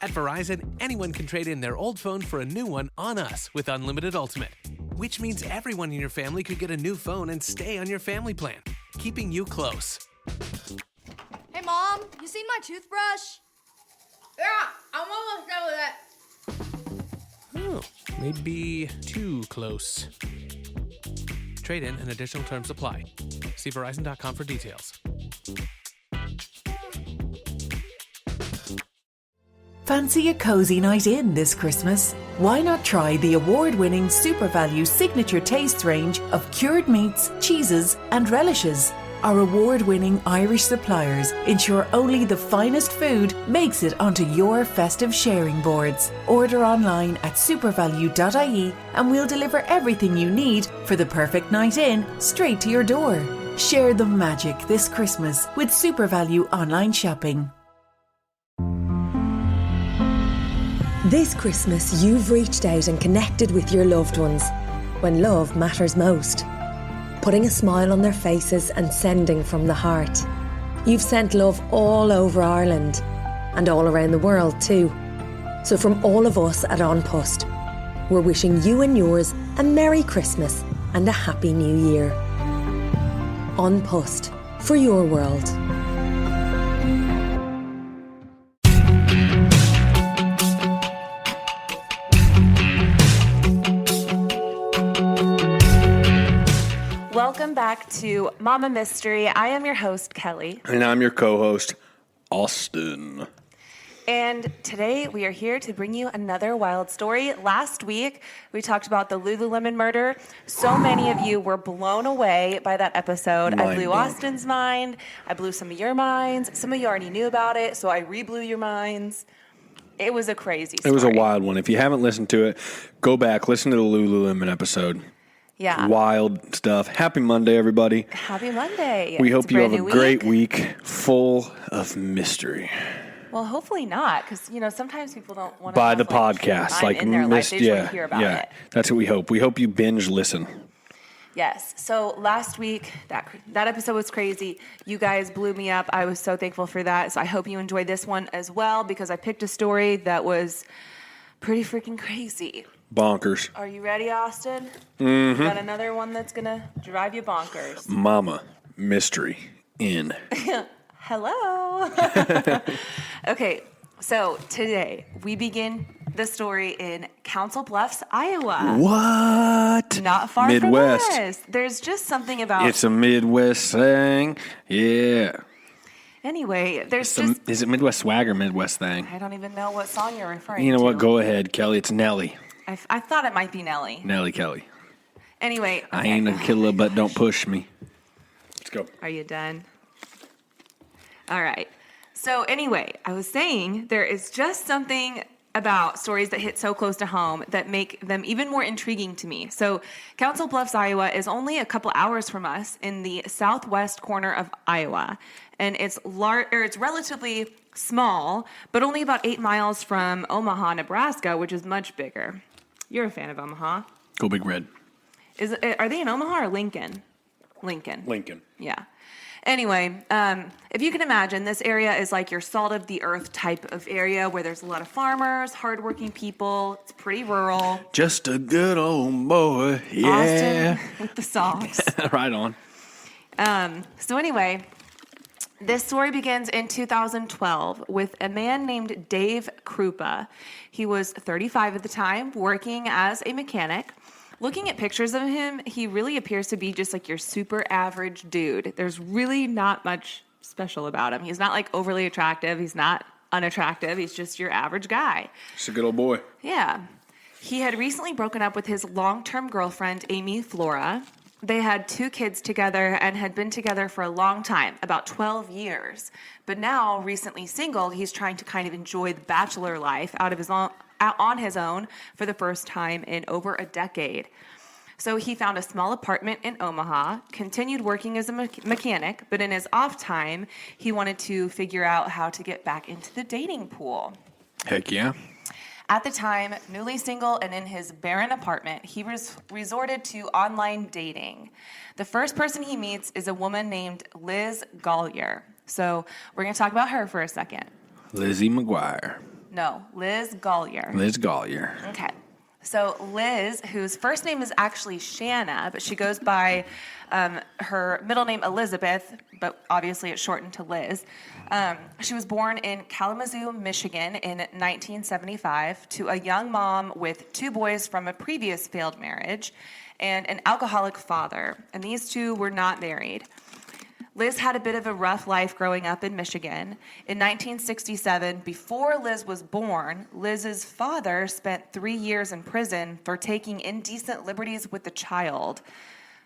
At Verizon, anyone can trade in their old phone for a new one on us with Unlimited Ultimate, which means everyone in your family could get a new phone and stay on your family plan, keeping you close. Hey, Mom, you seen my toothbrush? Yeah, I'm almost done with it. Oh, maybe too close. Trade in and additional terms apply. See Verizon.com for details. Fancy a cozy night in this Christmas? Why not try the award-winning Super Value Signature Tastes range of cured meats, cheeses and relishes? Our award-winning Irish suppliers ensure only the finest food makes it onto your festive sharing boards. Order online at supervalue.ie and we'll deliver everything you need for the perfect night in straight to your door. Share the magic this Christmas with Super Value online shopping. This Christmas, you've reached out and connected with your loved ones when love matters most. Putting a smile on their faces and sending from the heart. You've sent love all over Ireland and all around the world too. So from all of us at An Post, we're wishing you and yours a Merry Christmas and a Happy New Year. An Post, for your world. Welcome back to Mama Mystery. I am your host, Kelly. And I'm your co-host, Austin. And today we are here to bring you another wild story. Last week, we talked about the Lululemon murder. So many of you were blown away by that episode. I blew Austin's mind. I blew some of your minds. Some of you already knew about it, so I re-blew your minds. It was a crazy story. It was a wild one. If you haven't listened to it, go back, listen to the Lululemon episode. Yeah. Wild stuff. Happy Monday, everybody. Happy Monday. We hope you have a great week full of mystery. Well, hopefully not, because sometimes people don't want to By the podcast, like in their life. They just want to hear about it. That's what we hope. We hope you binge listen. Yes. So last week, that episode was crazy. You guys blew me up. I was so thankful for that. So I hope you enjoyed this one as well, because I picked a story that was pretty freaking crazy. Bonkers. Are you ready, Austin? Mm-hmm. Got another one that's going to drive you bonkers. Mama Mystery in. Hello. Okay, so today we begin the story in Council Bluffs, Iowa. What? Not far Midwest. from us. There's just something about... It's a Midwest thing. Yeah. Anyway, Is it Midwest swag or Midwest thing? I don't even know what song you're referring to. You know what? Go ahead, Kelly. It's Nelly. I thought it might be Nelly. Nelly Kelly. Anyway. Okay. I ain't a killer, but don't push me. Let's go. Are you done? All right. So anyway, I was saying there is just something about stories that hit so close to home that make them even more intriguing to me. So Council Bluffs, Iowa is only a couple hours from us in the southwest corner of Iowa. And it's relatively small, but only about 8 miles from Omaha, Nebraska, which is much bigger. You're a fan of Omaha. Go Big Red. Are they in Omaha or Lincoln? Lincoln. Yeah. Anyway, if you can imagine, this area is like your salt-of-the-earth type of area where there's a lot of farmers, hardworking people. It's pretty rural. Just a good old boy, yeah. Austin with the songs. Right on. So anyway, this story begins in 2012 with a man named Dave Krupa. He was 35 at the time, working as a mechanic. Looking at pictures of him, he really appears to be just like your super average dude. There's really not much special about him. He's not like overly attractive. He's not unattractive. He's just your average guy. Just a good old boy. Yeah. He had recently broken up with his long-term girlfriend, Amy Flora. They had 2 kids together and had been together for a long time, about 12 years. But now, recently single, he's trying to kind of enjoy the bachelor life on his own for the first time in over a decade. So he found a small apartment in Omaha, continued working as a mechanic, but in his off time, he wanted to figure out how to get back into the dating pool. Heck yeah. At the time, newly single and in his barren apartment, he resorted to online dating. The first person he meets is a woman named Liz Gollier. So we're going to talk about her for a second. Lizzie McGuire. No, Liz Gollier. Liz Gollier. Okay. So Liz, whose first name is actually Shanna, but she goes by her middle name Elizabeth, but obviously it's shortened to Liz. She was born in Kalamazoo, Michigan in 1975 to a young mom with 2 boys from a previous failed marriage and an alcoholic father, and these 2 were not married. Liz had a bit of a rough life growing up in Michigan. In 1967, before Liz was born, Liz's father spent 3 years in prison for taking indecent liberties with a child.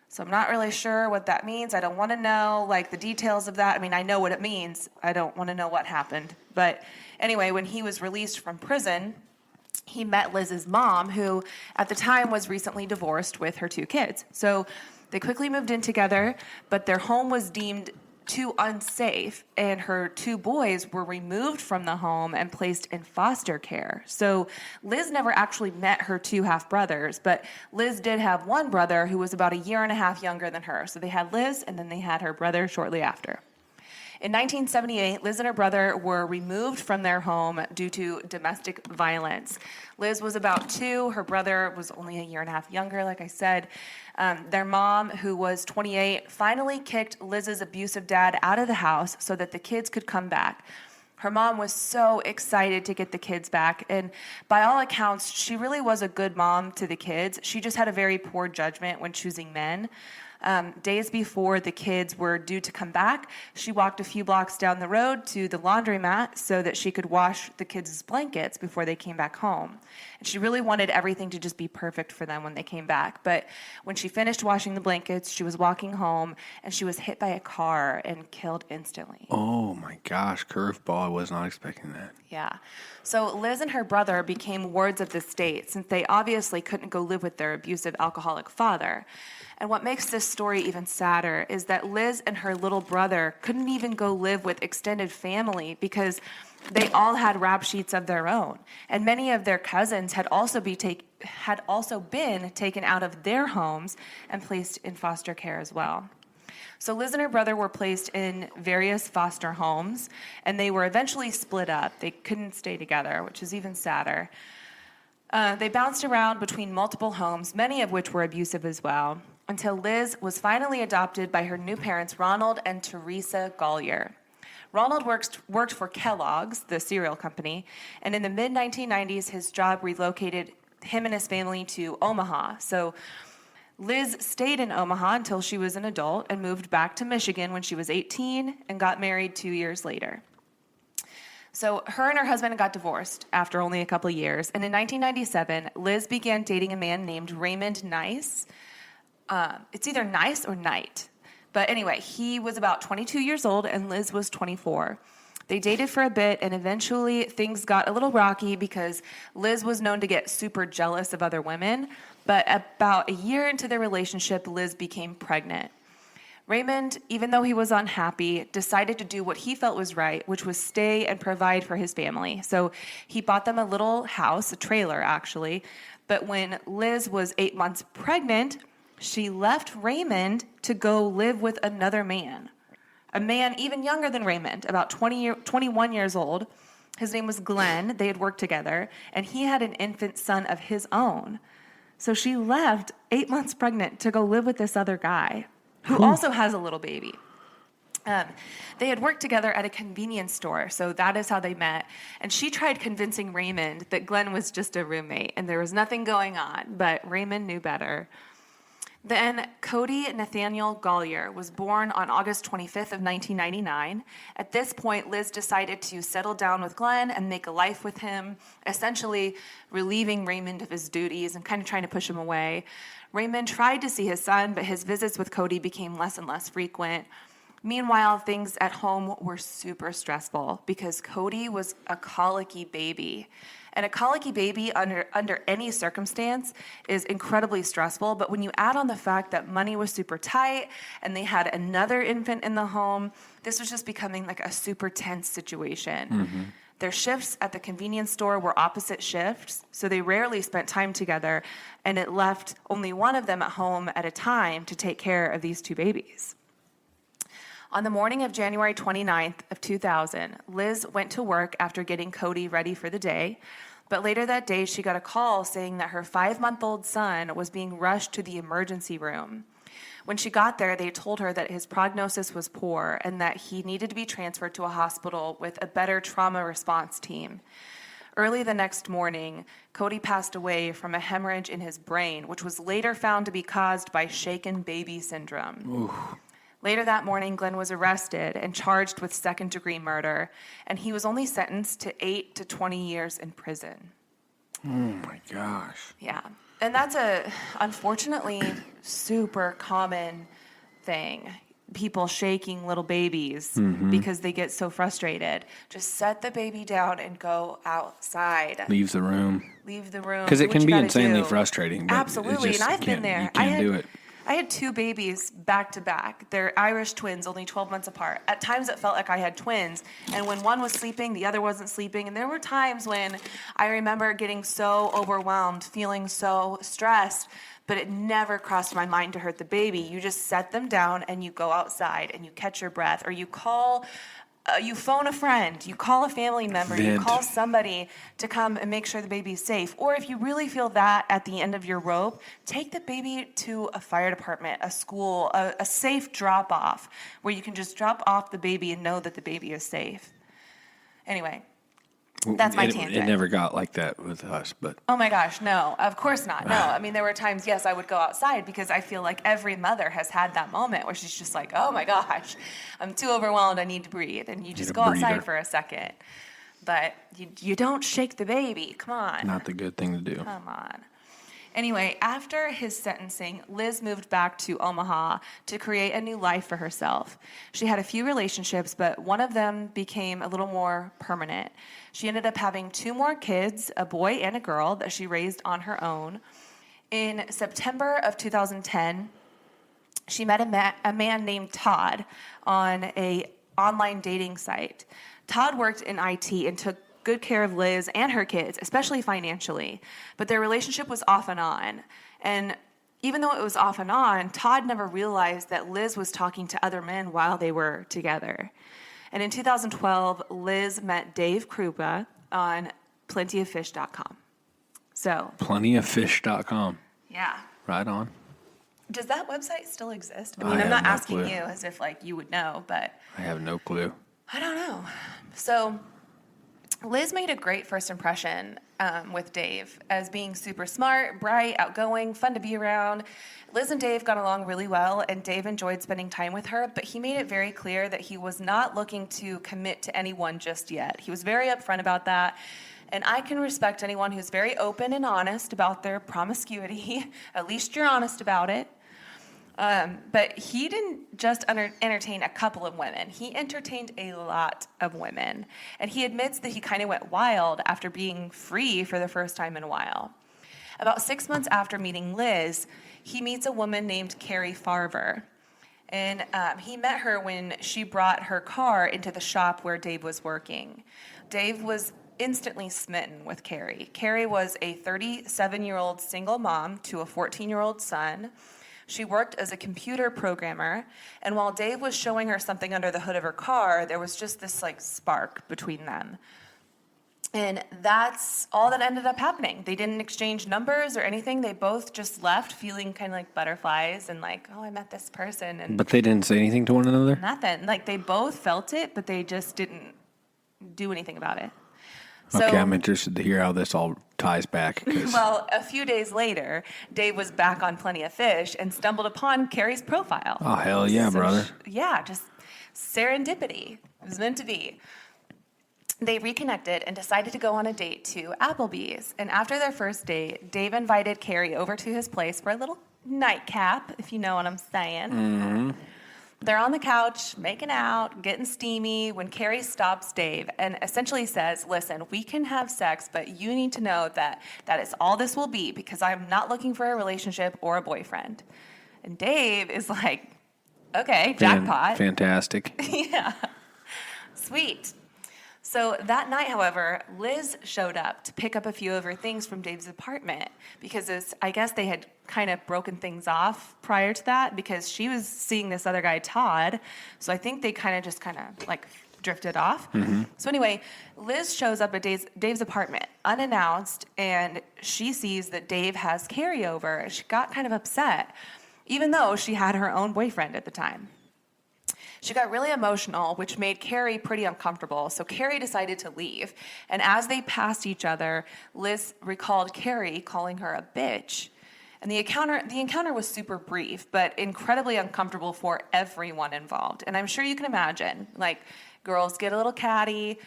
So I'm not really sure what that means. I don't want to know, like, the details of that. I mean, I know what it means. I don't want to know what happened. But anyway, when he was released from prison, he met Liz's mom, who at the time was recently divorced with her 2 kids. So they quickly moved in together, but their home was deemed too unsafe, and her 2 boys were removed from the home and placed in foster care. So Liz never actually met her 2 half-brothers, but Liz did have one brother who was about 1.5 years younger than her. So they had Liz, and then they had her brother shortly after. In 1978, Liz and her brother were removed from their home due to domestic violence. Liz was about 2. Her brother was only 1.5 years younger, like I said. Their mom, who was 28, finally kicked Liz's abusive dad out of the house so that the kids could come back. Her mom was so excited to get the kids back, and by all accounts, she really was a good mom to the kids. She just had a very poor judgment when choosing men. Days before the kids were due to come back, she walked a few blocks down the road to the laundromat so that she could wash the kids' blankets before they came back home. And she really wanted everything to just be perfect for them when they came back. But when she finished washing the blankets, she was walking home and she was hit by a car and killed instantly. Oh my gosh, curveball. I was not expecting that. Yeah. So Liz and her brother became wards of the state since they obviously couldn't go live with their abusive alcoholic father. And what makes this story even sadder is that Liz and her little brother couldn't even go live with extended family because they all had rap sheets of their own. And many of their cousins had also been taken out of their homes and placed in foster care as well. So Liz and her brother were placed in various foster homes, and they were eventually split up. They couldn't stay together, which is even sadder. They bounced around between multiple homes, many of which were abusive as well, until Liz was finally adopted by her new parents, Ronald and Teresa Gollier. Ronald worked for Kellogg's, the cereal company, and in the mid-1990s, his job relocated him and his family to Omaha. So Liz stayed in Omaha until she was an adult and moved back to Michigan when she was 18 and got married 2 years later. So her and her husband got divorced after only a couple of years, and in 1997, Liz began dating a man named Raymond Nice. It's either Nice or Knight. But anyway, he was about 22 years old and Liz was 24. They dated for a bit and eventually things got a little rocky because Liz was known to get super jealous of other women. But about a year into their relationship, Liz became pregnant. Raymond, even though he was unhappy, decided to do what he felt was right, which was stay and provide for his family. So he bought them a little house, a trailer actually. But when Liz was 8 months pregnant, she left Raymond to go live with another man, a man even younger than Raymond, about 21 years old. His name was Glenn. They had worked together, and he had an infant son of his own. So she left 8 months pregnant to go live with this other guy who also has a little baby. They had worked together at a convenience store, so that is how they met. And she tried convincing Raymond that Glenn was just a roommate and there was nothing going on, but Raymond knew better. Then Cody Nathaniel Gollier was born on August 25th of 1999. At this point, Liz decided to settle down with Glenn and make a life with him, essentially relieving Raymond of his duties and kind of trying to push him away. Raymond tried to see his son, but his visits with Cody became less and less frequent. Meanwhile, things at home were super stressful because Cody was a colicky baby. And a colicky baby under any circumstance is incredibly stressful. But when you add on the fact that money was super tight and they had another infant in the home, this was just becoming like a super tense situation. Mm-hmm. Their shifts at the convenience store were opposite shifts, so they rarely spent time together, and it left only one of them at home at a time to take care of these two babies. On the morning of January 29th of 2000, Liz went to work after getting Cody ready for the day. But later that day, she got a call saying that her 5-month-old son was being rushed to the emergency room. When she got there, they told her that his prognosis was poor and that he needed to be transferred to a hospital with a better trauma response team. Early the next morning, Cody passed away from a hemorrhage in his brain, which was later found to be caused by shaken baby syndrome. Ooh. Later that morning, Glenn was arrested and charged with second-degree murder, and he was only sentenced to 8 to 20 years in prison. Oh, my gosh. Yeah. And that's a, unfortunately, super common thing. People shaking little babies because they get so frustrated. Just set the baby down and go outside. Leave the room. Leave the room. Because it Do can what be you gotta insanely do. frustrating. But Absolutely. Just, And I've been there. You can't do it. I had 2 babies back to back. They're Irish twins, only 12 months apart. At times it felt like I had twins. And when one was sleeping, the other wasn't sleeping. And there were times when I remember getting so overwhelmed, feeling so stressed, but it never crossed my mind to hurt the baby. You just set them down and you go outside and you catch your breath, or you call, you phone a friend, you call a family member, you call somebody to come and make sure the baby's safe. Or if you really feel that at the end of your rope, take the baby to a fire department, a school, a safe drop-off where you can just drop off the baby and know that the baby is safe. Anyway, that's my tangent. It never got like that with us, but... Oh my gosh, no, of course not. No, I mean, there were times, yes, I would go outside because I feel like every mother has had that moment where she's just like, oh my gosh, I'm too overwhelmed, I need to breathe. And you just go outside for a second. But you don't shake the baby, come on. Not the good thing to do. Come on. Anyway, after his sentencing, Liz moved back to Omaha to create a new life for herself. She had a few relationships, but one of them became a little more permanent. She ended up having 2 more kids, a boy and a girl, that she raised on her own. In September of 2010, she met a man named Todd on an online dating site. Todd worked in IT and took good care of Liz and her kids, especially financially. But their relationship was off and on. And even though it was off and on, Todd never realized that Liz was talking to other men while they were together. And in 2012, Liz met Dave Krupa on plentyoffish.com. So. Plentyoffish.com. Yeah. Right on. Does that website still exist? I I mean, I'm have not no asking clue. you as if like you would know, but I have no clue. I don't know. So Liz made a great first impression with Dave as being super smart, bright, outgoing, fun to be around. Liz and Dave got along really well, and Dave enjoyed spending time with her, but he made it very clear that he was not looking to commit to anyone just yet. He was very upfront about that, and I can respect anyone who's very open and honest about their promiscuity. At least you're honest about it. But he didn't just entertain a couple of women. He entertained a lot of women. And he admits that he kind of went wild after being free for the first time in a while. About 6 months after meeting Liz, he meets a woman named Carrie Farver. And he met her when she brought her car into the shop where Dave was working. Dave was instantly smitten with Carrie. Carrie was a 37-year-old single mom to a 14-year-old son. She worked as a computer programmer, and while Dave was showing her something under the hood of her car, there was just this like spark between them. And that's all that ended up happening. They didn't exchange numbers or anything. They both just left feeling kind of like butterflies and like, oh, I met this person. And But they didn't say anything to one another? nothing. Like they both felt it, but they just didn't do anything about it. So, Okay, I'm interested to hear how this all ties back. well, a few days later, Dave was back on Plenty of Fish and stumbled upon Carrie's profile. Oh, hell yeah, brother. Yeah, just serendipity. It was meant to be. They reconnected and decided to go on a date to Applebee's. And after their first date, Dave invited Carrie over to his place for a little nightcap, if you know what I'm saying. Mm-hmm. They're on the couch, making out, getting steamy, when Carrie stops Dave and essentially says, listen, we can have sex, but you need to know that that is all this will be because I'm not looking for a relationship or a boyfriend. And Dave is like, okay, jackpot. Fantastic. Yeah. Sweet. So that night, however, Liz showed up to pick up a few of her things from Dave's apartment because I guess they had kind of broken things off prior to that because she was seeing this other guy, Todd. So I think they kind of like drifted off. So anyway, Liz shows up at Dave's apartment unannounced, and she sees that Dave has Carrie over. She got kind of upset, even though she had her own boyfriend at the time. She got really emotional, which made Carrie pretty uncomfortable, so Carrie decided to leave. And as they passed each other, Liz recalled Carrie calling her a bitch. And the encounter was super brief, but incredibly uncomfortable for everyone involved. And I'm sure you can imagine, like, girls get a little catty,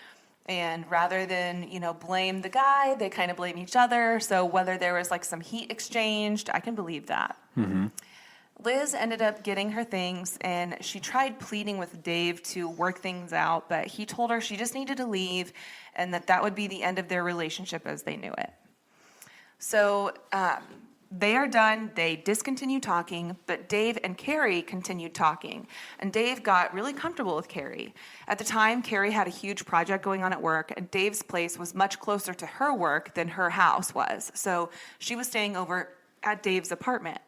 and rather than, blame the guy, they kind of blame each other. So whether there was, like, some heat exchanged, I can believe that. Liz ended up getting her things, and she tried pleading with Dave to work things out, but he told her she just needed to leave and that would be the end of their relationship as they knew it. So they are done. They discontinued talking, but Dave and Carrie continued talking, and Dave got really comfortable with Carrie. At the time, Carrie had a huge project going on at work, and Dave's place was much closer to her work than her house was, so she was staying over at Dave's apartment.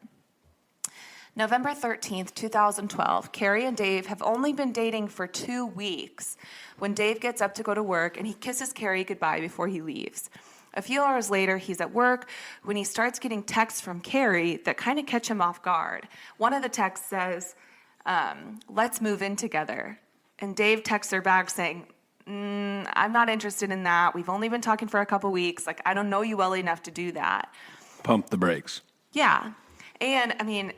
November 13th, 2012, Carrie and Dave have only been dating for 2 weeks when Dave gets up to go to work and he kisses Carrie goodbye before he leaves. A few hours later, he's at work when he starts getting texts from Carrie that kind of catch him off guard. One of the texts says, "Let's move in together." And Dave texts her back saying, "I'm not interested in that. We've only been talking for a couple weeks. Like, I don't know you well enough to do that." Pump the brakes. Yeah. And, I mean,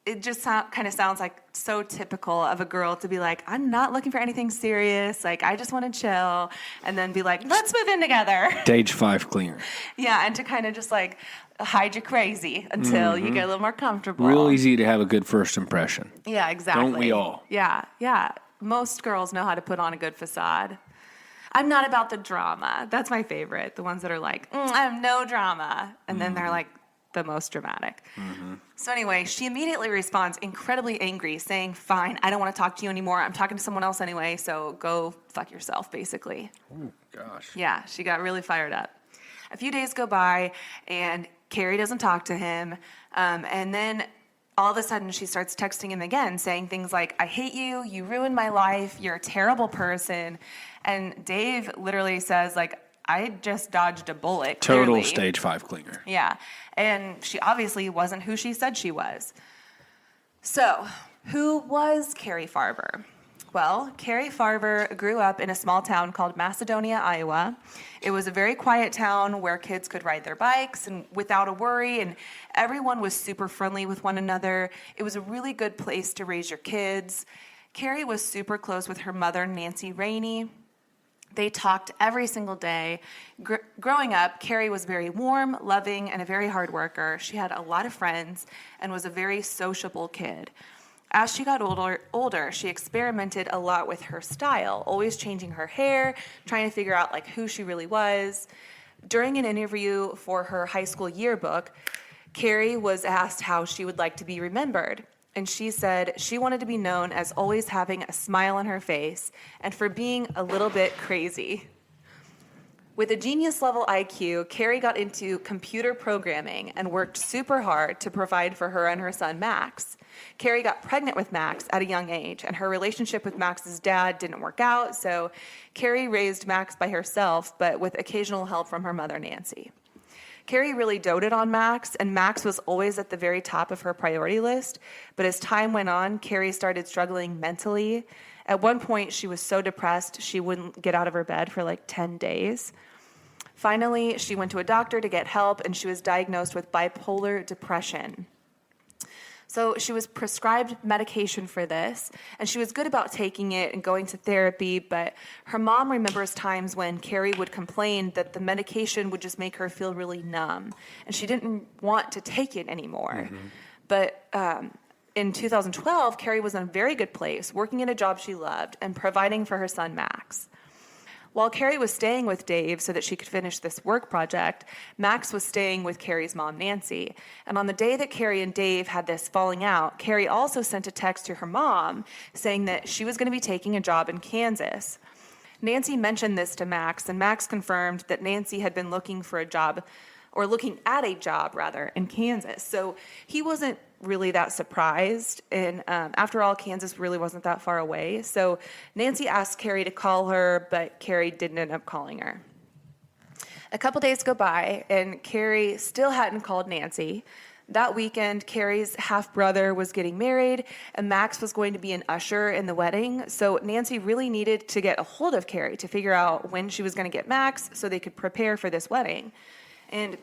it just kind of sounds like so typical of a girl to be like, "I'm not looking for anything serious. Like, I just want to chill." And then be like, "Let's move in together." Stage 5 cleaner. Yeah, and to kind of just like hide you crazy until you get a little more comfortable. Real easy to have a good first impression. Yeah, exactly. Don't we all? Yeah. Most girls know how to put on a good facade. I'm not about the drama. That's my favorite. The ones that are like, "I have no drama." And then they're like the most dramatic. So anyway, she immediately responds incredibly angry, saying, "Fine, I don't want to talk to you anymore. I'm talking to someone else anyway, so go fuck yourself," basically. Oh, gosh. Yeah, she got really fired up. A few days go by, and Carrie doesn't talk to him. And then all of a sudden, she starts texting him again, saying things like, "I hate you. You ruined my life. You're a terrible person." And Dave literally says, like, "I just dodged a bullet." Total clearly. stage 5 cleaner. Yeah. And she obviously wasn't who she said she was. So, who was Carrie Farber? Well, Carrie Farber grew up in a small town called Macedonia, Iowa. It was a very quiet town where kids could ride their bikes and without a worry, and everyone was super friendly with one another. It was a really good place to raise your kids. Carrie was super close with her mother, Nancy Rainey. They talked every single day. Growing up, Carrie was very warm, loving, and a very hard worker. She had a lot of friends and was a very sociable kid. As she got older, she experimented a lot with her style, always changing her hair, trying to figure out like who she really was. During an interview for her high school yearbook, Carrie was asked how she would like to be remembered. And she said she wanted to be known as always having a smile on her face and for being a little bit crazy. With a genius-level IQ, Carrie got into computer programming and worked super hard to provide for her and her son, Max. Carrie got pregnant with Max at a young age, and her relationship with Max's dad didn't work out, so Carrie raised Max by herself, but with occasional help from her mother, Nancy. Carrie really doted on Max, and Max was always at the very top of her priority list. But as time went on, Carrie started struggling mentally. At one point, she was so depressed, she wouldn't get out of her bed for like 10 days. Finally, she went to a doctor to get help, and she was diagnosed with bipolar depression. So she was prescribed medication for this, and she was good about taking it and going to therapy, but her mom remembers times when Carrie would complain that the medication would just make her feel really numb, and she didn't want to take it anymore. But in 2012, Carrie was in a very good place, working in a job she loved and providing for her son, Max. While Carrie was staying with Dave so that she could finish this work project, Max was staying with Carrie's mom, Nancy. And on the day that Carrie and Dave had this falling out, Carrie also sent a text to her mom saying that she was going to be taking a job in Kansas. Nancy mentioned this to Max, and Max confirmed that Nancy had been looking at a job in Kansas. So he wasn't really that surprised. And after all, Kansas really wasn't that far away. So Nancy asked Carrie to call her, but Carrie didn't end up calling her. A couple days go by, and Carrie still hadn't called Nancy. That weekend, Carrie's half-brother was getting married, and Max was going to be an usher in the wedding. So Nancy really needed to get a hold of Carrie to figure out when she was going to get Max so they could prepare for this wedding. And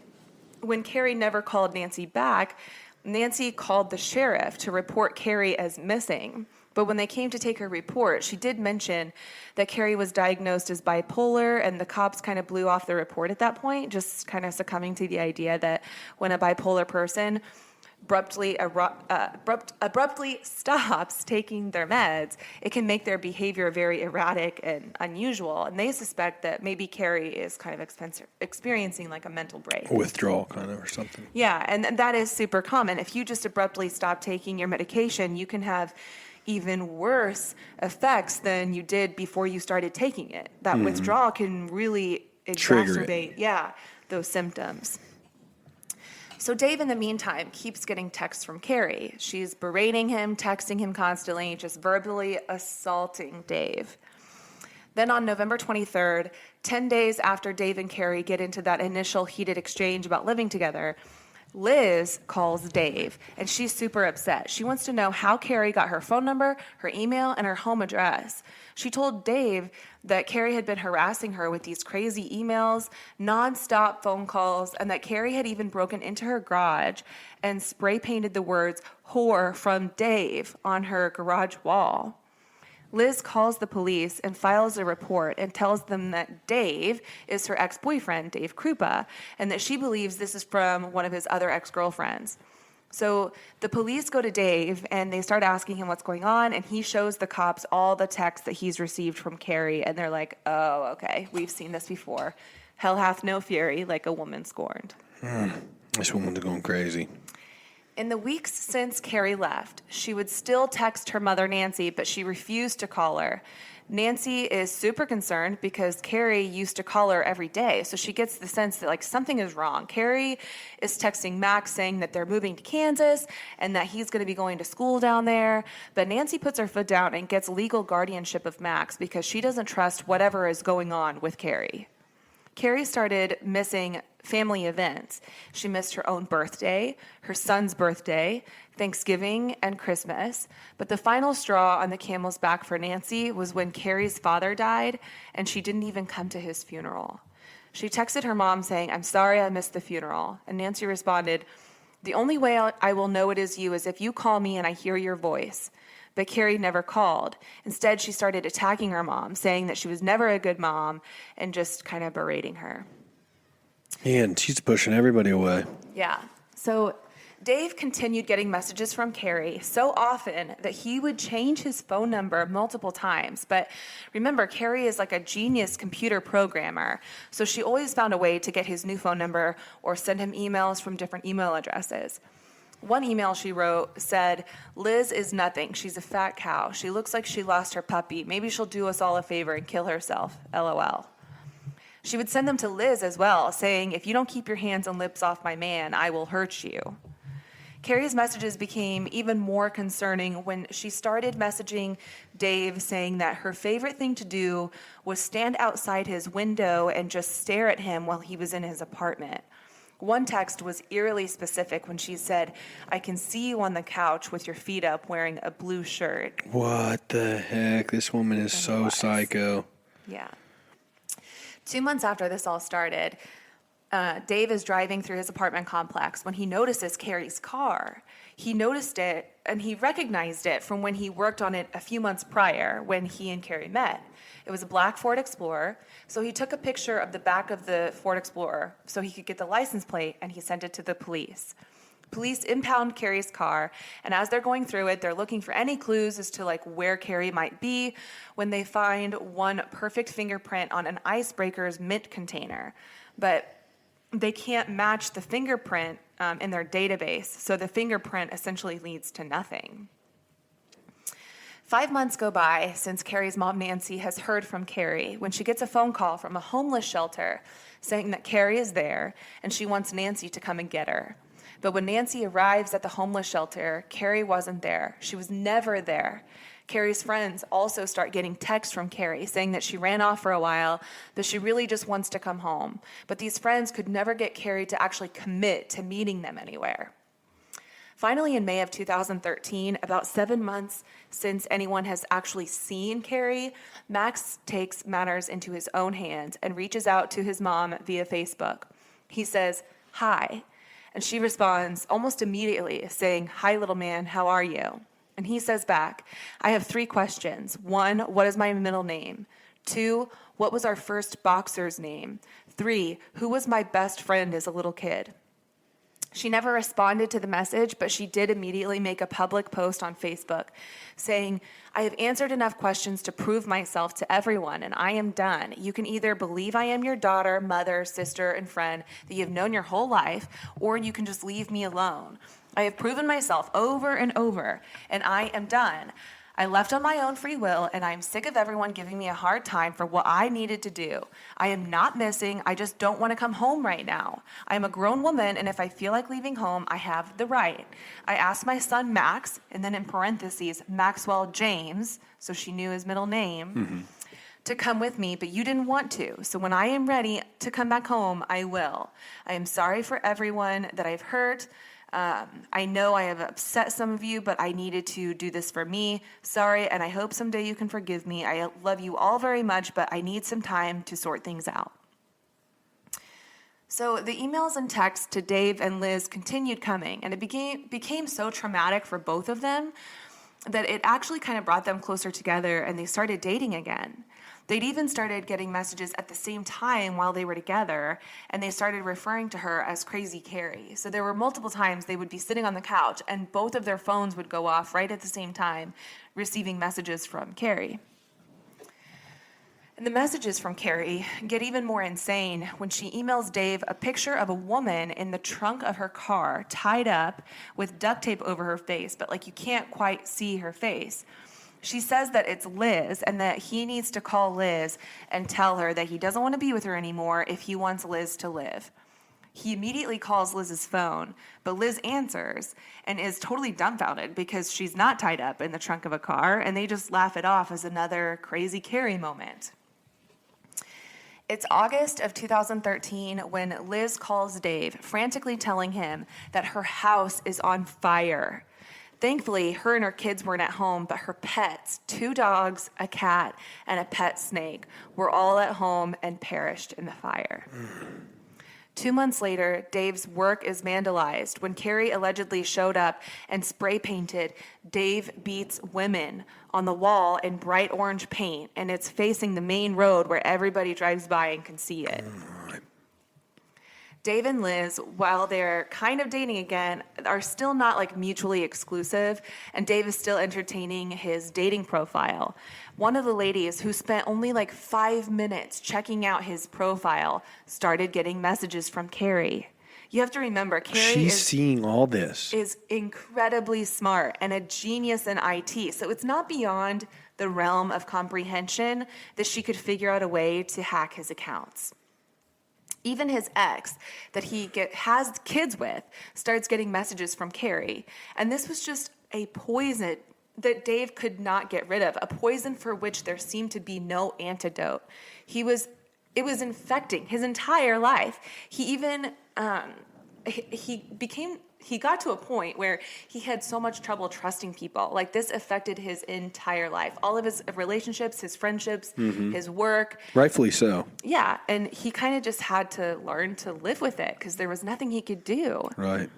when Carrie never called Nancy back, Nancy called the sheriff to report Carrie as missing. But when they came to take her report, she did mention that Carrie was diagnosed as bipolar, and the cops kind of blew off the report at that point, just kind of succumbing to the idea that when a bipolar person abruptly stops taking their meds, it can make their behavior very erratic and unusual. And they suspect that maybe Carrie is kind of experiencing like a mental break. A withdrawal kind of or something. Yeah, and that is super common. If you just abruptly stop taking your medication, you can have even worse effects than you did before you started taking it. That withdrawal can really exacerbate, those symptoms. So Dave, in the meantime, keeps getting texts from Carrie. She's berating him, texting him constantly, just verbally assaulting Dave. Then on November 23rd, 10 days after Dave and Carrie get into that initial heated exchange about living together, Liz calls Dave, and she's super upset. She wants to know how Carrie got her phone number, her email, and her home address. She told Dave that Carrie had been harassing her with these crazy emails, nonstop phone calls, and that Carrie had even broken into her garage and spray painted the words "whore from Dave" on her garage wall. Liz calls the police and files a report and tells them that Dave is her ex-boyfriend, Dave Krupa, and that she believes this is from one of his other ex-girlfriends. So the police go to Dave and they start asking him what's going on, and he shows the cops all the texts that he's received from Carrie, and they're like, oh, okay, we've seen this before. Hell hath no fury like a woman scorned. This woman's going crazy. In the weeks since Carrie left, she would still text her mother, Nancy, but she refused to call her. Nancy is super concerned because Carrie used to call her every day, so she gets the sense that like something is wrong. Carrie is texting Max saying that they're moving to Kansas and that he's going to be going to school down there, but Nancy puts her foot down and gets legal guardianship of Max because she doesn't trust whatever is going on with Carrie. Carrie started missing family events. She missed her own birthday, her son's birthday, Thanksgiving, and Christmas. But the final straw on the camel's back for Nancy was when Carrie's father died, and she didn't even come to his funeral. She texted her mom saying, "I'm sorry I missed the funeral." And Nancy responded, "The only way I will know it is you is if you call me and I hear your voice." But Carrie never called. Instead, she started attacking her mom, saying that she was never a good mom and just kind of berating her. Yeah, and she's pushing everybody away. Yeah. So Dave continued getting messages from Carrie so often that he would change his phone number multiple times. But remember, Carrie is like a genius computer programmer, so she always found a way to get his new phone number or send him emails from different email addresses. One email she wrote said, "Liz is nothing. She's a fat cow. She looks like she lost her puppy. Maybe she'll do us all a favor and kill herself. LOL." She would send them to Liz as well, saying, "If you don't keep your hands and lips off my man, I will hurt you." Carrie's messages became even more concerning when she started messaging Dave saying that her favorite thing to do was stand outside his window and just stare at him while he was in his apartment. One text was eerily specific when she said, "I can see you on the couch with your feet up wearing a blue shirt." What the heck? This woman is so psycho. Yeah. 2 months after this all started, Dave is driving through his apartment complex when he notices Carrie's car. He noticed it and he recognized it from when he worked on it a few months prior when he and Carrie met. It was a black Ford Explorer, so he took a picture of the back of the Ford Explorer so he could get the license plate, and he sent it to the police. Police impound Carrie's car, and as they're going through it, they're looking for any clues as to like where Carrie might be when they find one perfect fingerprint on an Icebreaker's mint container. But they can't match the fingerprint in their database, so the fingerprint essentially leads to nothing. 5 months go by since Carrie's mom, Nancy, has heard from Carrie when she gets a phone call from a homeless shelter saying that Carrie is there and she wants Nancy to come and get her. But when Nancy arrives at the homeless shelter, Carrie wasn't there. She was never there. Carrie's friends also start getting texts from Carrie saying that she ran off for a while, but she really just wants to come home. But these friends could never get Carrie to actually commit to meeting them anywhere. Finally, in May of 2013, about 7 months since anyone has actually seen Carrie, Max takes matters into his own hands and reaches out to his mom via Facebook. He says, "Hi," and she responds almost immediately saying, "Hi, little man, how are you?" And he says back, "I have 3 questions. 1, what is my middle name? 2, what was our first boxer's name? 3, who was my best friend as a little kid?" She never responded to the message, but she did immediately make a public post on Facebook saying, "I have answered enough questions to prove myself to everyone, and I am done. You can either believe I am your daughter, mother, sister, and friend that you have known your whole life, or you can just leave me alone. I have proven myself over and over, and I am done. I left on my own free will, and I am sick of everyone giving me a hard time for what I needed to do. I am not missing. I just don't want to come home right now. I am a grown woman, and if I feel like leaving home, I have the right. I asked my son Max," and then in parentheses, Maxwell James, so she knew his middle name, "to come with me, but you didn't want to. So when I am ready to come back home, I will. I am sorry for everyone that I've hurt. I know I have upset some of you, but I needed to do this for me. Sorry, and I hope someday you can forgive me. I love you all very much, but I need some time to sort things out." So the emails and texts to Dave and Liz continued coming, and it became so traumatic for both of them that it actually kind of brought them closer together, and they started dating again. They'd even started getting messages at the same time while they were together, and they started referring to her as Crazy Carrie. So there were multiple times they would be sitting on the couch, and both of their phones would go off right at the same time, receiving messages from Carrie. And the messages from Carrie get even more insane when she emails Dave a picture of a woman in the trunk of her car, tied up with duct tape over her face, but like you can't quite see her face. She says that it's Liz and that he needs to call Liz and tell her that he doesn't want to be with her anymore if he wants Liz to live. He immediately calls Liz's phone, but Liz answers and is totally dumbfounded because she's not tied up in the trunk of a car, and they just laugh it off as another Crazy Carrie moment. It's August of 2013 when Liz calls Dave, frantically telling him that her house is on fire. Thankfully, her and her kids weren't at home, but her pets, 2 dogs, a cat, and a pet snake, were all at home and perished in the fire. 2 months later, Dave's work is vandalized when Carrie allegedly showed up and spray painted "Dave Beats Women" on the wall in bright orange paint, and it's facing the main road where everybody drives by and can see it. Dave and Liz, while they're kind of dating again, are still not like mutually exclusive, and Dave is still entertaining his dating profile. One of the ladies who spent only like 5 minutes checking out his profile started getting messages from Carrie. You have to remember, Carrie seeing all this. Is incredibly smart and a genius in IT, so it's not beyond the realm of comprehension that she could figure out a way to hack his accounts. Even his ex that he has kids with starts getting messages from Carrie. And this was just a poison that Dave could not get rid of, a poison for which there seemed to be no antidote. It was infecting his entire life. He even, he got to a point where he had so much trouble trusting people. Like, this affected his entire life. All of his relationships, his friendships, his work. Rightfully so. Yeah, and he kind of just had to learn to live with it because there was nothing he could do. Right.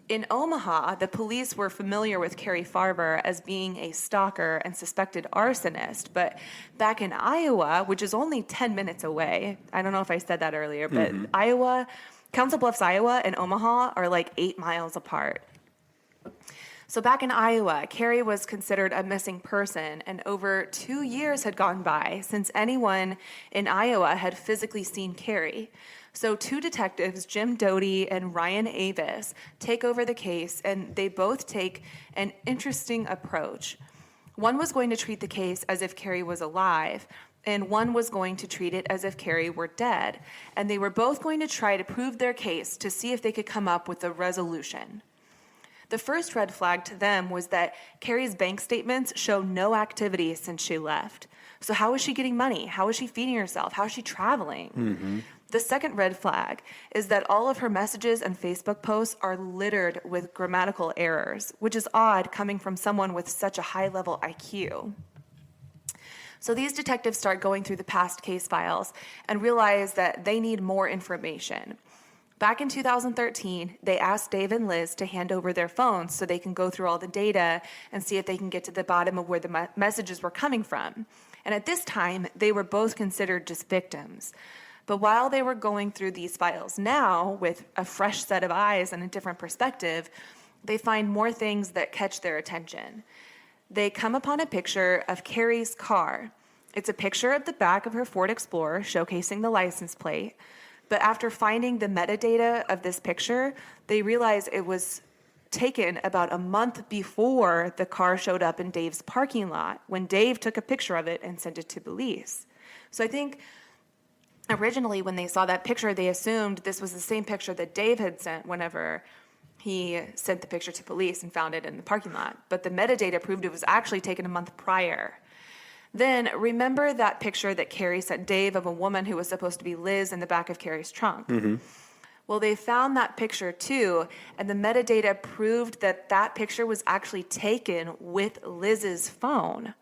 In Omaha, the police were familiar with Carrie Farber as being a stalker and suspected arsonist. But back in Iowa, which is only 10 minutes away, I don't know if I said that earlier, but Council Bluffs, Iowa, and Omaha are like 8 miles apart. So back in Iowa, Carrie was considered a missing person, and over 2 years had gone by since anyone in Iowa had physically seen Carrie. So 2 detectives, Jim Doty and Ryan Avis, take over the case, and they both take an interesting approach. One was going to treat the case as if Carrie was alive, and one was going to treat it as if Carrie were dead. And they were both going to try to prove their case to see if they could come up with a resolution. The first red flag to them was that Carrie's bank statements show no activity since she left. So how is she getting money? How is she feeding herself? How is she traveling? The second red flag is that all of her messages and Facebook posts are littered with grammatical errors, which is odd coming from someone with such a high-level IQ. So these detectives start going through the past case files and realize that they need more information. Back in 2013, they asked Dave and Liz to hand over their phones so they can go through all the data and see if they can get to the bottom of where the messages were coming from. And at this time, they were both considered just victims. But while they were going through these files now, with a fresh set of eyes and a different perspective, they find more things that catch their attention. They come upon a picture of Carrie's car. It's a picture of the back of her Ford Explorer showcasing the license plate. But after finding the metadata of this picture, they realize it was taken about a month before the car showed up in Dave's parking lot, when Dave took a picture of it and sent it to police. So I think originally when they saw that picture, they assumed this was the same picture that Dave had sent whenever he sent the picture to police and found it in the parking lot. But the metadata proved it was actually taken a month prior. Then remember that picture that Carrie sent Dave of a woman who was supposed to be Liz in the back of Carrie's trunk? Well, they found that picture too, and the metadata proved that that picture was actually taken with Liz's phone.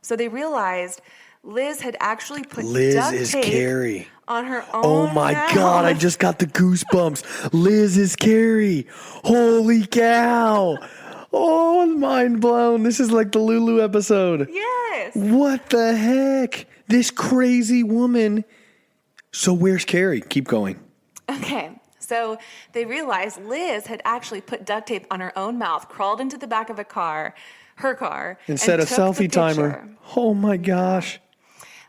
So they realized Liz had actually put duct tape Carrie on her own Oh my mouth. God, I just got the goosebumps. Liz is Carrie. Holy cow. Oh, I'm mind blown. This is like the Lulu episode. Yes. What the heck? This crazy woman. So where's Carrie? Keep going. Okay, so they realized Liz had actually put duct tape on her own mouth, crawled into the back of her car, And set a took the selfie timer. picture. Oh my gosh.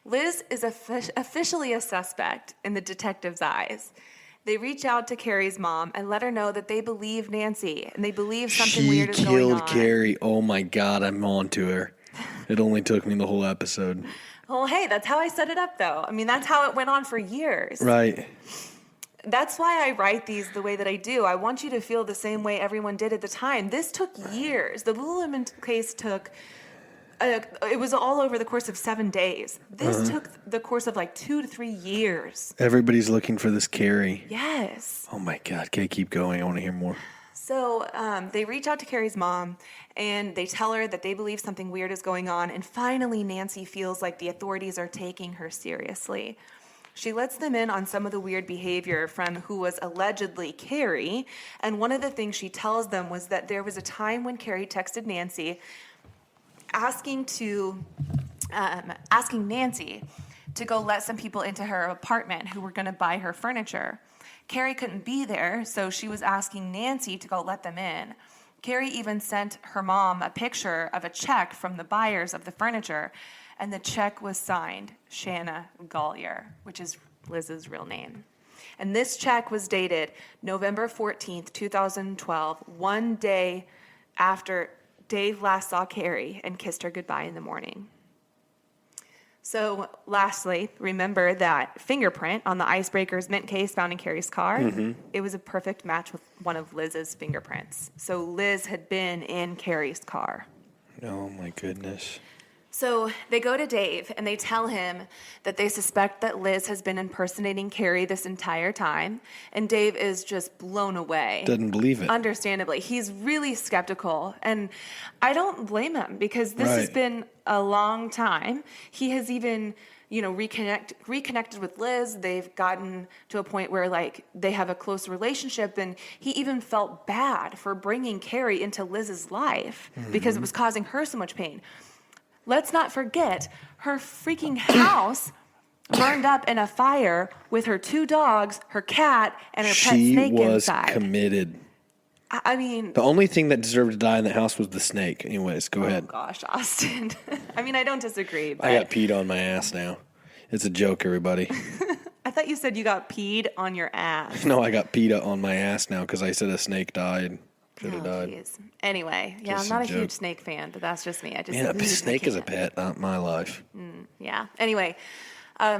Liz is officially a suspect in the detective's eyes. They reach out to Carrie's mom and let her know that they believe Nancy and they believe something She weird is going on. killed Carrie. Oh my God, I'm on to her. It only took me the whole episode. Well, hey, that's how I set it up, though. I mean, that's how it went on for years. Right. That's why I write these the way that I do. I want you to feel the same way everyone did at the time. This took years. The Lululemon case took, it was all over the course of 7 days. This took the course of like 2 to 3 years. Everybody's looking for this Carrie. Yes. Oh my God. Okay, keep going. I want to hear more. So they reach out to Carrie's mom and they tell her that they believe something weird is going on. And finally, Nancy feels like the authorities are taking her seriously. She lets them in on some of the weird behavior from who was allegedly Carrie. And one of the things she tells them was that there was a time when Carrie texted Nancy asking Nancy to go let some people into her apartment who were going to buy her furniture. Carrie couldn't be there, so she was asking Nancy to go let them in. Carrie even sent her mom a picture of a check from the buyers of the furniture, and the check was signed Shanna Gollier, which is Liz's real name. And this check was dated November 14th, 2012, one day after Dave last saw Carrie and kissed her goodbye in the morning. So lastly, remember that fingerprint on the Icebreakers mint case found in Carrie's car? It was a perfect match with one of Liz's fingerprints. So Liz had been in Carrie's car. Oh my goodness. So they go to Dave and they tell him that they suspect that Liz has been impersonating Carrie this entire time. And Dave is just blown away. Doesn't believe it. Understandably. He's really skeptical. And I don't blame him because this has Right. been a long time. He has even, reconnected with Liz. They've gotten to a point where like they have a close relationship, and he even felt bad for bringing Carrie into Liz's life because it was causing her so much pain. Let's not forget, her freaking house burned up in a fire with her 2 dogs, her cat, and her pet She snake was inside. committed. I mean, The only thing that deserved to die in the house was the snake. Anyways, go oh ahead. gosh, Austin. I mean, I don't disagree, but I got peed on my ass now. It's a joke, everybody. I thought you said you got peed on your ass. No, I got peed on my ass now because I said a snake died. Should have died. Geez. Anyway, yeah, Just I'm not a a joke. huge snake fan, but that's just me. Man, a snake is a pet, not my life. Yeah. Anyway,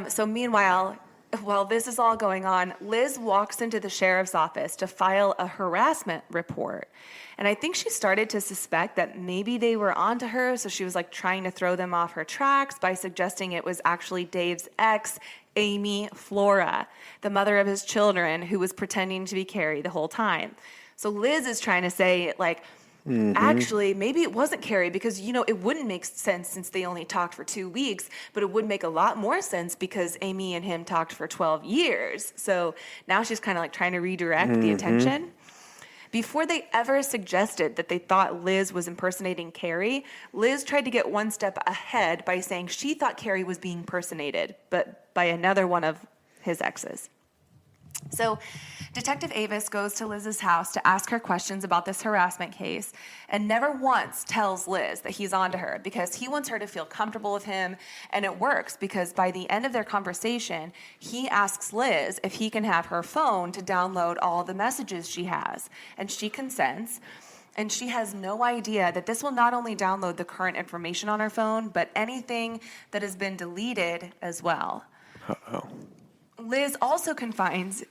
so meanwhile, while this is all going on, Liz walks into the sheriff's office to file a harassment report. And I think she started to suspect that maybe they were onto her, so she was like trying to throw them off her tracks by suggesting it was actually Dave's ex, Amy Flora, the mother of his children, who was pretending to be Carrie the whole time. So Liz is trying to say, like, actually, maybe it wasn't Carrie because, it wouldn't make sense since they only talked for 2 weeks, but it would make a lot more sense because Amy and him talked for 12 years. So now she's kind of like trying to redirect the attention. Before they ever suggested that they thought Liz was impersonating Carrie, Liz tried to get one step ahead by saying she thought Carrie was being impersonated, but by another one of his exes. So Detective Avis goes to Liz's house to ask her questions about this harassment case and never once tells Liz that he's onto her because he wants her to feel comfortable with him, and it works because by the end of their conversation, he asks Liz if he can have her phone to download all the messages she has, and she consents. And she has no idea that this will not only download the current information on her phone, but anything that has been deleted as well. Uh-oh. Liz also confides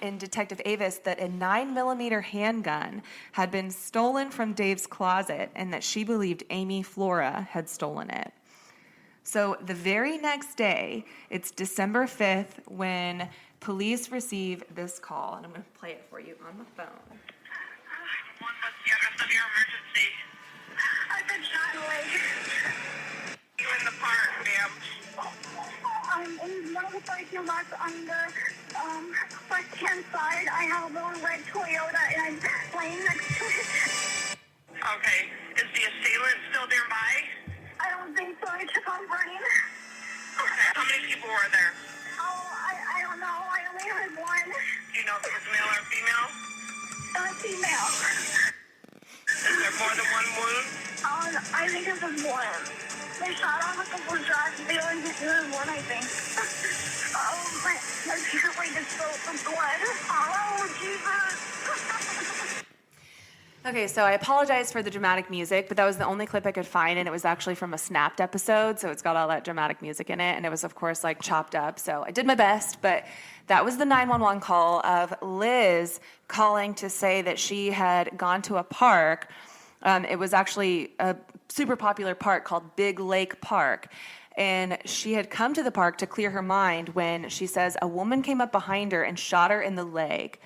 in Detective Avis that a 9mm handgun had been stolen from Dave's closet and that she believed Amy Flora had stolen it. So the very next day, it's December 5th, when police receive this call, and I'm going to play it for you on the phone. What's the address of your emergency? I've been shot in the leg. You in the park, ma'am? I'm in one of the parking lots on the left-hand side. I have a little red Toyota, and I'm laying next to it. Okay. Is the assailant still nearby? I don't think so. I took on burning. Okay. How many people were there? Oh, I don't know. I only heard one. Do you know if it was male or female? Female. Is there more than one wound? I think it was one. They shot off a couple shots. They only hit one, I think. My favorite way to spill some blood. Oh, Jesus. Okay, so I apologize for the dramatic music, but that was the only clip I could find, and it was actually from a Snapped episode, so it's got all that dramatic music in it, and it was, of course, like chopped up, so I did my best, but that was the 911 call of Liz calling to say that she had gone to a park. It was actually a super popular park called Big Lake Park, and she had come to the park to clear her mind when she says a woman came up behind her and shot her in the leg.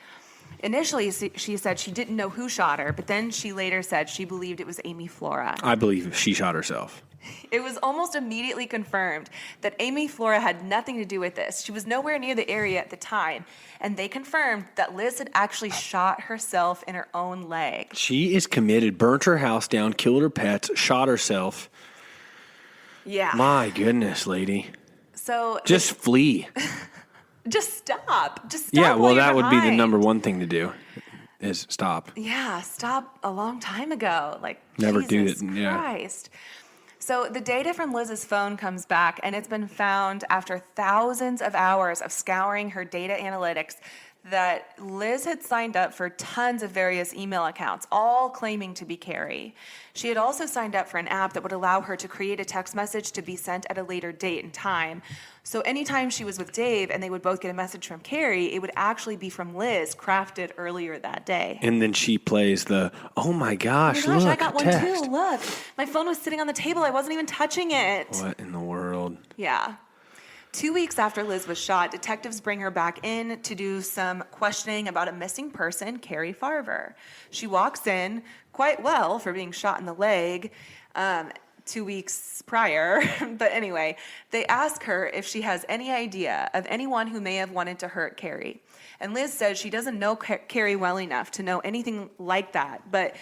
Initially, she said she didn't know who shot her, but then she later said she believed it was Amy Flora. I believe she shot herself. It was almost immediately confirmed that Amy Flora had nothing to do with this. She was nowhere near the area at the time, and they confirmed that Liz had actually shot herself in her own leg. She is committed, burnt her house down, killed her pets, shot herself. Yeah. My goodness, lady. So just flee. Just stop. Just stop. Yeah, well, that would be the behind. number one thing to do, is stop. Yeah, stop a long time ago. Like, Never Jesus do it. Yeah. Christ. So the data from Liz's phone comes back, and it's been found after thousands of hours of scouring her data analytics that Liz had signed up for tons of various email accounts, all claiming to be Carrie. She had also signed up for an app that would allow her to create a text message to be sent at a later date and time. So anytime she was with Dave and they would both get a message from Carrie, it would actually be from Liz, crafted earlier that day. And then she plays the, oh my gosh, Oh my gosh, look, I got one text. too. Look, my phone was sitting on the table. I wasn't even touching it. What in the world? Yeah. 2 weeks after Liz was shot, detectives bring her back in to do some questioning about a missing person, Carrie Farver. She walks in quite well for being shot in the leg 2 weeks prior. But anyway, they ask her if she has any idea of anyone who may have wanted to hurt Carrie. And Liz says she doesn't know Carrie well enough to know anything like that, but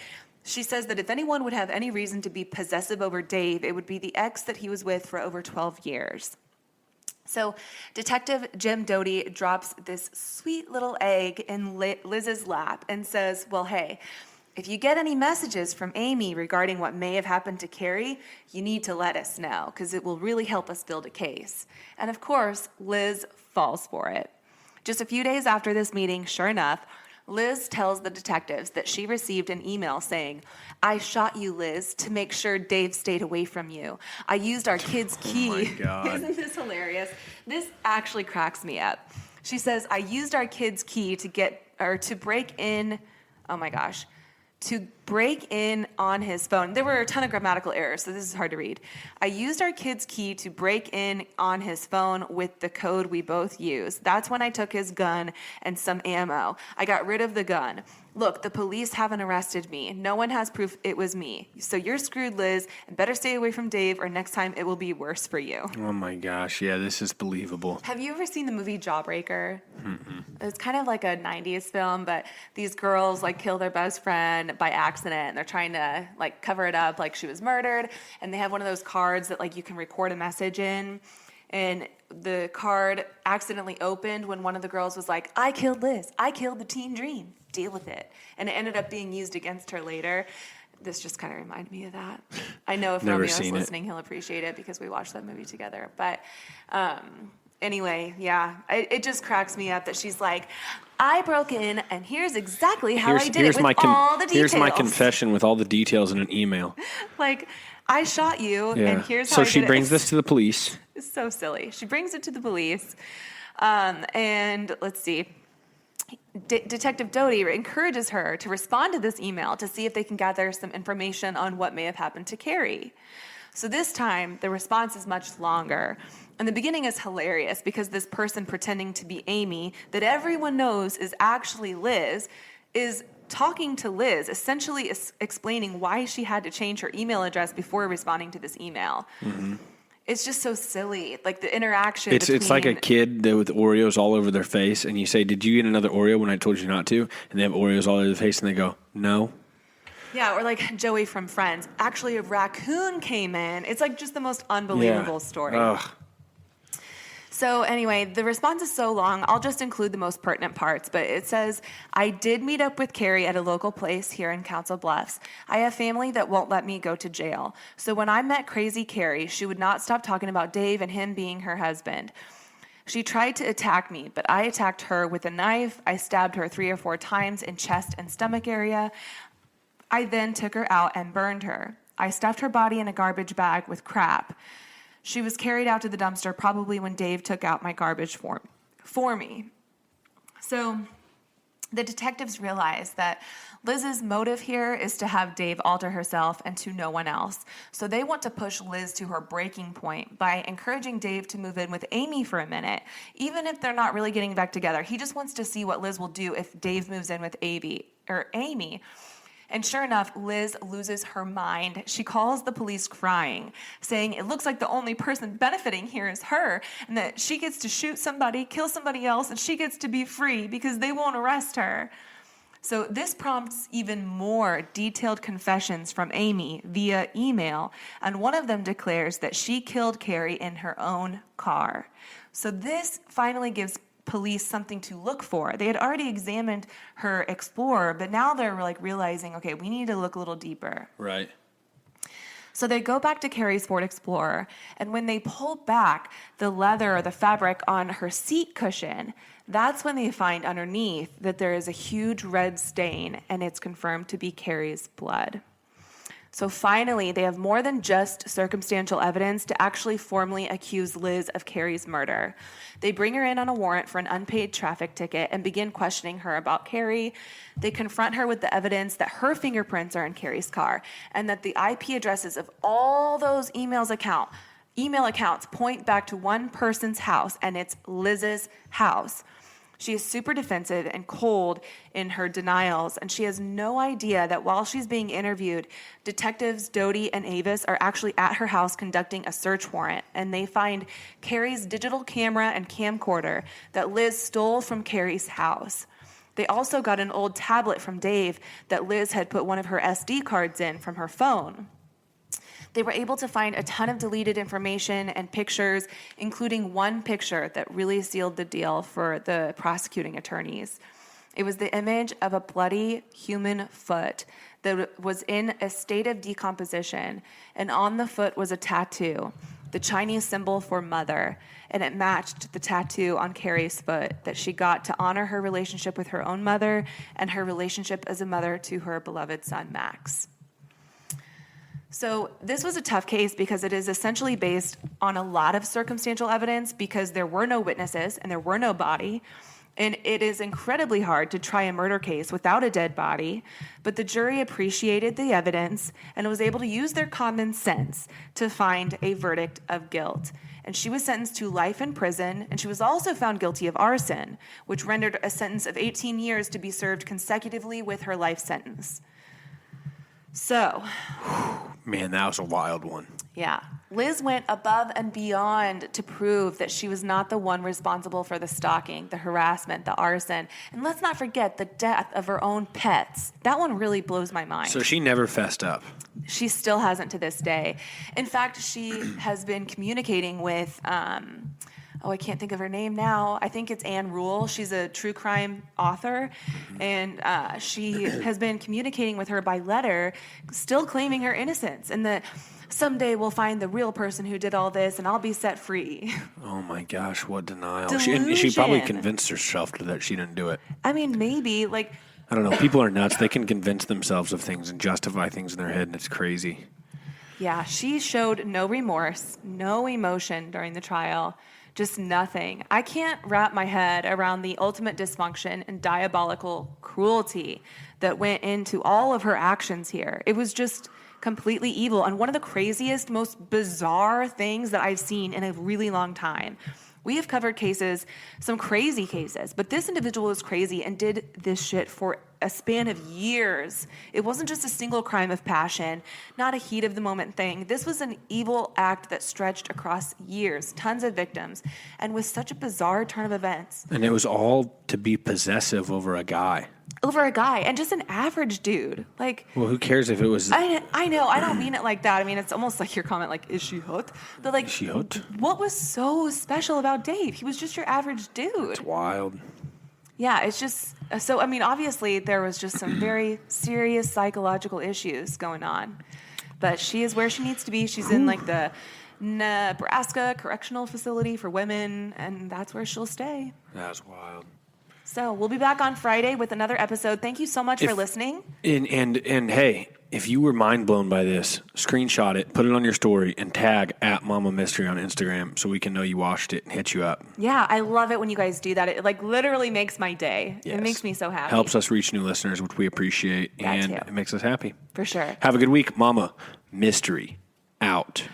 she says that if anyone would have any reason to be possessive over Dave, it would be the ex that he was with for over 12 years. So Detective Jim Doty drops this sweet little egg in Liz's lap and says, well, hey, if you get any messages from Amy regarding what may have happened to Carrie, you need to let us know because it will really help us build a case. And of course, Liz falls for it. Just a few days after this meeting, sure enough, Liz tells the detectives that she received an email saying, "I shot you, Liz, to make sure Dave stayed away from you. I used our kid's key." Oh my God. Isn't this hilarious? This actually cracks me up. She says, "I used our kid's key to break in," oh my gosh, to break in on his phone. There were a ton of grammatical errors, so this is hard to read. "I used our kid's key to break in on his phone with the code we both use. That's when I took his gun and some ammo. I got rid of the gun. Look, the police haven't arrested me. No one has proof it was me. So you're screwed, Liz, and better stay away from Dave or next time it will be worse for you." Oh my gosh, yeah, this is believable. Have you ever seen the movie Jawbreaker? It's kind of like a 90s film, but these girls like kill their best friend by accident, and they're trying to like cover it up like she was murdered, and they have one of those cards that like you can record a message in, and the card accidentally opened when one of the girls was like, "I killed Liz. I killed the teen dream. Deal with it." And it ended up being used against her later. This just kind of reminded me of that. I know if Never Romeo's seen it. listening, he'll appreciate it because we watched that movie together. But anyway, yeah, it just cracks me up that she's like, "I broke in, and here's exactly how I did it with all the details." Here's my confession with all the details in an email. Like, "I shot you, Yeah. and here's how So I she did brings it." this to the police. It's so silly. She brings it to the police. And let's see. Detective Doty encourages her to respond to this email to see if they can gather some information on what may have happened to Carrie. So this time, the response is much longer. And the beginning is hilarious because this person pretending to be Amy, that everyone knows is actually Liz, is talking to Liz, essentially explaining why she had to change her email address before responding to this email. Mm-hmm. It's just so silly, like the interaction. It's like a kid with Oreos all over their face, and you say, "Did you eat another Oreo when I told you not to?" And they have Oreos all over their face, and they go, "No." Yeah, or like Joey from Friends. Actually, a raccoon came in. It's like just the most unbelievable story. Ugh. So anyway, the response is so long, I'll just include the most pertinent parts, but it says, "I did meet up with Carrie at a local place here in Council Bluffs. I have family that won't let me go to jail. So when I met crazy Carrie, she would not stop talking about Dave and him being her husband. She tried to attack me, but I attacked her with a knife. I stabbed her 3 or 4 times in chest and stomach area. I then took her out and burned her. I stuffed her body in a garbage bag with crap. She was carried out to the dumpster probably when Dave took out my garbage for me." So the detectives realize that Liz's motive here is to have Dave alter herself and to no one else. So they want to push Liz to her breaking point by encouraging Dave to move in with Amy for a minute, even if they're not really getting back together. He just wants to see what Liz will do if Dave moves in with Amy. And sure enough, Liz loses her mind. She calls the police crying, saying it looks like the only person benefiting here is her, and that she gets to shoot somebody, kill somebody else, and she gets to be free because they won't arrest her. So this prompts even more detailed confessions from Amy via email, and one of them declares that she killed Carrie in her own car. So this finally gives police something to look for. They had already examined her Explorer, but now they're like realizing, okay, we need to look a little deeper. Right. So they go back to Carrie's Ford Explorer, and when they pull back the leather or the fabric on her seat cushion, that's when they find underneath that there is a huge red stain, and it's confirmed to be Carrie's blood. So finally, they have more than just circumstantial evidence to actually formally accuse Liz of Carrie's murder. They bring her in on a warrant for an unpaid traffic ticket and begin questioning her about Carrie. They confront her with the evidence that her fingerprints are in Carrie's car and that the IP addresses of all those email accounts point back to one person's house, and it's Liz's house. She is super defensive and cold in her denials, and she has no idea that while she's being interviewed, detectives Doty and Avis are actually at her house conducting a search warrant, and they find Carrie's digital camera and camcorder that Liz stole from Carrie's house. They also got an old tablet from Dave that Liz had put one of her SD cards in from her phone. They were able to find a ton of deleted information and pictures, including one picture that really sealed the deal for the prosecuting attorneys. It was the image of a bloody human foot that was in a state of decomposition, and on the foot was a tattoo, the Chinese symbol for mother, and it matched the tattoo on Carrie's foot that she got to honor her relationship with her own mother and her relationship as a mother to her beloved son, Max. So this was a tough case because it is essentially based on a lot of circumstantial evidence because there were no witnesses and there were no body. And it is incredibly hard to try a murder case without a dead body, but the jury appreciated the evidence and was able to use their common sense to find a verdict of guilt. And she was sentenced to life in prison, and she was also found guilty of arson, which rendered a sentence of 18 years to be served consecutively with her life sentence. So, Man, that was a wild one. yeah, Liz went above and beyond to prove that she was not the one responsible for the stalking, the harassment, the arson. And let's not forget the death of her own pets. That one really blows my mind. So she never fessed up. She still hasn't to this day. In fact, she has been communicating with, I can't think of her name now. I think it's Anne Rule. She's a true crime author, and she has been communicating with her by letter, still claiming her innocence, and that someday we'll find the real person who did all this, and I'll be set free. Oh my gosh, what denial. She probably convinced herself that she didn't do it. I mean, maybe, like... I don't know. People are nuts. They can convince themselves of things and justify things in their head, and it's crazy. Yeah, she showed no remorse, no emotion during the trial, just nothing. I can't wrap my head around the ultimate dysfunction and diabolical cruelty that went into all of her actions here. It was just completely evil, and one of the craziest, most bizarre things that I've seen in a really long time. We have covered cases, some crazy cases, but this individual was crazy and did this shit for a span of years. It wasn't just a single crime of passion, not a heat of the moment thing. This was an evil act that stretched across years, tons of victims, and with such a bizarre turn of events. And it was all to be possessive over a guy. Over a guy, and just an average dude. Like, well, who cares if it was... I know, I don't mean it like that. I mean, it's almost like your comment, like, is she hot? But like, is she hot? What was so special about Dave? He was just your average dude. It's wild. Yeah, it's just... So, I mean, obviously, there was just some very serious psychological issues going on. But she is where she needs to be. She's in, like, the Nebraska Correctional Facility for Women, and that's where she'll stay. That's wild. So we'll be back on Friday with another episode. Thank you so much for listening. And hey, if you were mind blown by this, screenshot it, put it on your story, and tag @MamaMystery on Instagram so we can know you watched it and hit you up. Yeah, I love it when you guys do that. It like literally makes my day. Yes. It makes me so happy. Helps us reach new listeners, which we appreciate, and it makes us happy. For sure. Have a good week, Mama Mystery out.